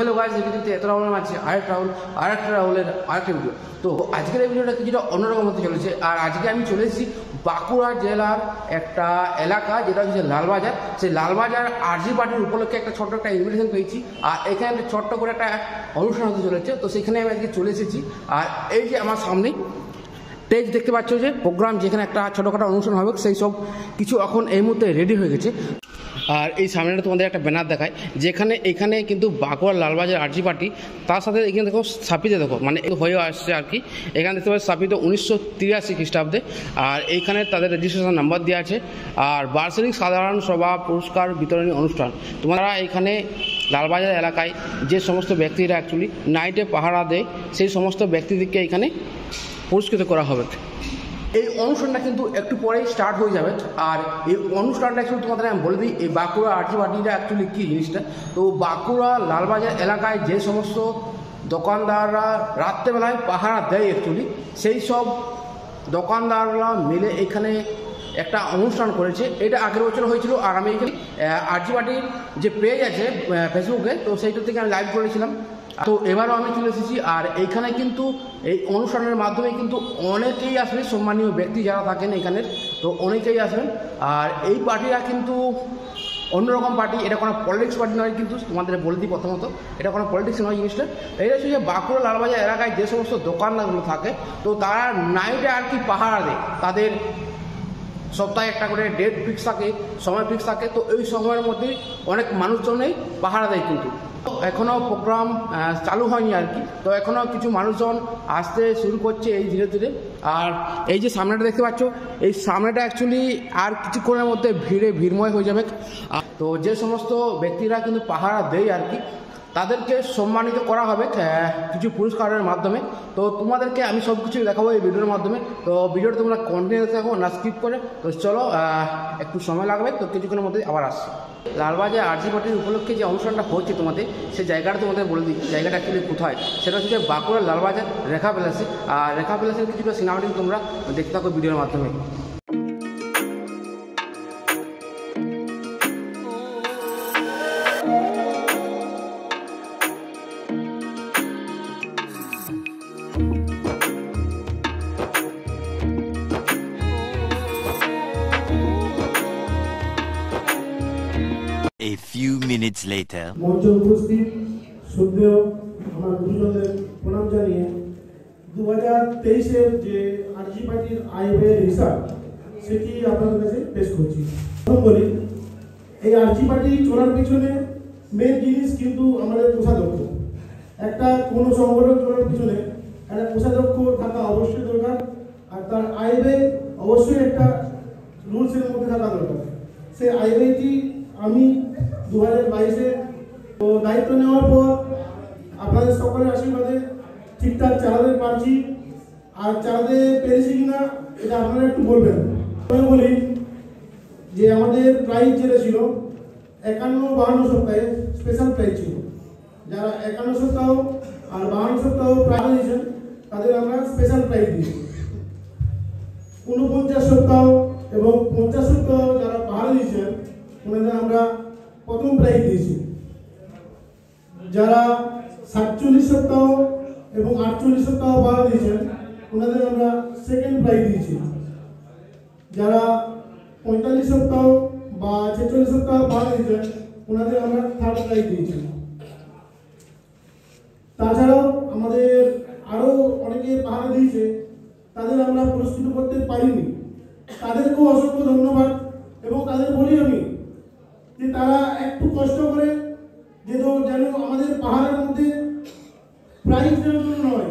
Hello guys, এই ভিডিওতে এত রাহুল আছে আরেকটা রাহুলের আরেকটা ভিডিও। তো আজকের এই ভিডিওটা কিছুটা অন্যরকম হতে চলেছে। আর আজকে আমি চলে এসেছি বাঁকুড়া জেলার একটা এলাকা, যেটা হচ্ছে লালবাজার। সেই লালবাজার আরজি পার্টির উপলক্ষে একটা ছোট্ট একটা ইনভিটেশন পেয়েছি। আর এখানে ছোট্ট করে একটা অনুষ্ঠান হতে চলেছে। তো সেখানে আমি আজকে চলে এসেছি। আর এই যে আমার সামনেই স্টেজ দেখতে পাচ্ছ, যে প্রোগ্রাম যেখানে একটা ছোটোখাটো অনুষ্ঠান হবে, সেই সব কিছু এখন এই মুহূর্তে রেডি হয়ে গেছে। আর এই সামনেটা তোমাদের একটা ব্যানার দেখায়, যেখানে এখানে কিন্তু বাঁকুড়া লালবাজার আরজি পার্টি, তার সাথে এখানে দেখো স্থাপিত, দেখো মানে হয়ে আসছে আর কি। এখানে দেখতে পাচ্ছি স্থাপিত 1983 খ্রিস্টাব্দে। আর এইখানে তাদের রেজিস্ট্রেশন নাম্বার দেওয়া আছে। আর বার্ষিক সাধারণ সভা পুরস্কার বিতরণী অনুষ্ঠান। তোমরা এখানে লালবাজার এলাকায় যে সমস্ত ব্যক্তিরা অ্যাকচুয়ালি নাইটে পাহারা দেয়, সেই সমস্ত ব্যক্তিদেরকে এখানে পুরস্কৃত করা হবে। এই অনুষ্ঠানটা কিন্তু একটু পরেই স্টার্ট হয়ে যাবে। আর এই অনুষ্ঠানটা অ্যাকচুয়ালি তোমাদের আমি বলে দিই, এই বাঁকুড়া আরজি পার্টিটা অ্যাকচুয়ালি কী জিনিসটা। তো বাঁকুড়া লালবাজার এলাকায় যে সমস্ত দোকানদাররা রাত্রেবেলায় পাহারা দেয় অ্যাকচুয়ালি, সেই সব দোকানদাররা মিলে এখানে একটা অনুষ্ঠান করেছে। এটা আগের বছর হয়েছিল। আর আমি এখানে আরজি পার্টির যে পেজ আছে ফেসবুকে, তো সেইটা থেকে আমি লাইভ করেছিলাম। তো এবারও আমি চলে এসেছি। আর এইখানে কিন্তু এই অনুষ্ঠানের মাধ্যমে কিন্তু অনেকেই আসবে, সম্মানীয় ব্যক্তি যারা থাকেন এখানের, তো অনেকেই আসবেন। আর এই পার্টিরা কিন্তু অন্যরকম পার্টি, এটা কোনো পলিটিক্স পার্টি নয়। কিন্তু তোমাদের বলে দিই প্রথমত, এটা কোনো পলিটিক্স নয় জিনিসটা। এটা হচ্ছে যে বাঁকুড়া লালবাজার এলাকায় যে সমস্ত দোকানদারগুলো থাকে, তো তারা নাইটে আর কি পাহারা দেয়। তাদের সপ্তাহে একটা করে ডেট ফিক্স থাকে, সময় ফিক্স থাকে। তো এই সময়ের মধ্যেই অনেক মানুষজনেই পাহারা দেয়। কিন্তু এখনও প্রোগ্রাম চালু হয়নি আর কি। তো এখনও কিছু মানুষজন আসতে শুরু করছে এই ধীরে ধীরে। আর এই যে সামনেটা দেখতে পাচ্ছ, এই সামনেটা অ্যাকচুয়ালি আর কিছুক্ষণের মধ্যে ভিড়ময় হয়ে যাবে। তো যে সমস্ত ব্যক্তিরা কিন্তু পাহারা দেয় আর কি, তাদেরকে সম্মানিত করা হবে কিছু পুরস্কারের মাধ্যমে। তো তোমাদেরকে আমি সব কিছু দেখাবো এই ভিডিওর মাধ্যমে। তো ভিডিওটা তোমরা কন্টিনিউ দেখো, না স্কিপ করে। তো চলো, একটু সময় লাগবে, তো কিছুক্ষণের মধ্যে আবার আসছি। লালবাজার আরজি পার্টির উপলক্ষে যে অনুষ্ঠানটা হচ্ছে তোমাদের, সেই জায়গাটা তোমাদের বলে দিই। জায়গাটা অ্যাকচুয়ালি কোথায়, সেটা হচ্ছে বাঁকুড়া লালবাজার রেখা প্যালেসে। আর রেখা প্যালেসের কিছুটা সিনেমাটিক তোমরা দেখতে থাকো ভিডিওর মাধ্যমে। A few minutes later. মঞ্চে উপস্থিত শ্রদ্ধেয় আমার গুরুজনদের প্রণাম জানিয়ে 2023-এর যে আরজি পার্টির আয় ব্যয়ের হিসাব, সেটি আপনাদের কাছে পেশ করছি। প্রথম বলি, এই আরজি পার্টি চলার পিছনে মেন জিনিস কিন্তু আমাদের কোষাধ্যক্ষ। একটা কোনো সংগঠন চলার পিছনে একটা কোষাধ্যক্ষ থাকা অবশ্যই দরকার। আর তার আয় ব্যয় অবশ্যই একটা রুলসের মধ্যে থাকা দরকার। সেই আয় ব্যয়টি আমি 2022-এ তো দায়িত্ব নেওয়ার পর আপনাদের সকলের আশীর্বাদে ঠিকঠাক চালাতে পারছি। আর চালাতে পেরেছি কিনা এটা আপনারা একটু বলবেন। আমি বলি যে আমাদের প্রাইজ যেটা ছিল 51-52 সপ্তাহে স্পেশাল প্রাইজ ছিল। যারা 51 সপ্তাহ আর 52 সপ্তাহ প্রাইজ দিয়েছেন, তাদের আমরা স্পেশাল প্রাইজ দিয়েছি। 49 সপ্তাহ এবং 50 সপ্তাহ যারা পাহাড়ে দিয়েছেন, ওনাদের আমরা প্রথম প্রাইজ দিয়েছি। যারা 47 সপ্তাহ এবং 48 সপ্তাহ পাহাড়ে দিয়েছেন, ওনাদের আমরা সেকেন্ড প্রাইজ দিয়েছি। যারা 45 সপ্তাহ বা 46 সপ্তাহ পাহাড়ে দিয়েছেন, ওনাদের আমরা থার্ড প্রাইজ দিয়েছি। তাছাড়াও আমাদের আরও অনেকে পাহাড়ে দিয়েছে, তাদের আমরা পুরস্কৃত করতে পারিনি। তাদেরকেও অসংখ্য ধন্যবাদ। এবং তাদের বলি আমি যে তারা একটু কষ্ট করে যেন আমাদের পাহাড়ের মধ্যে প্রাইজ দেওয়ার জন্য নয়,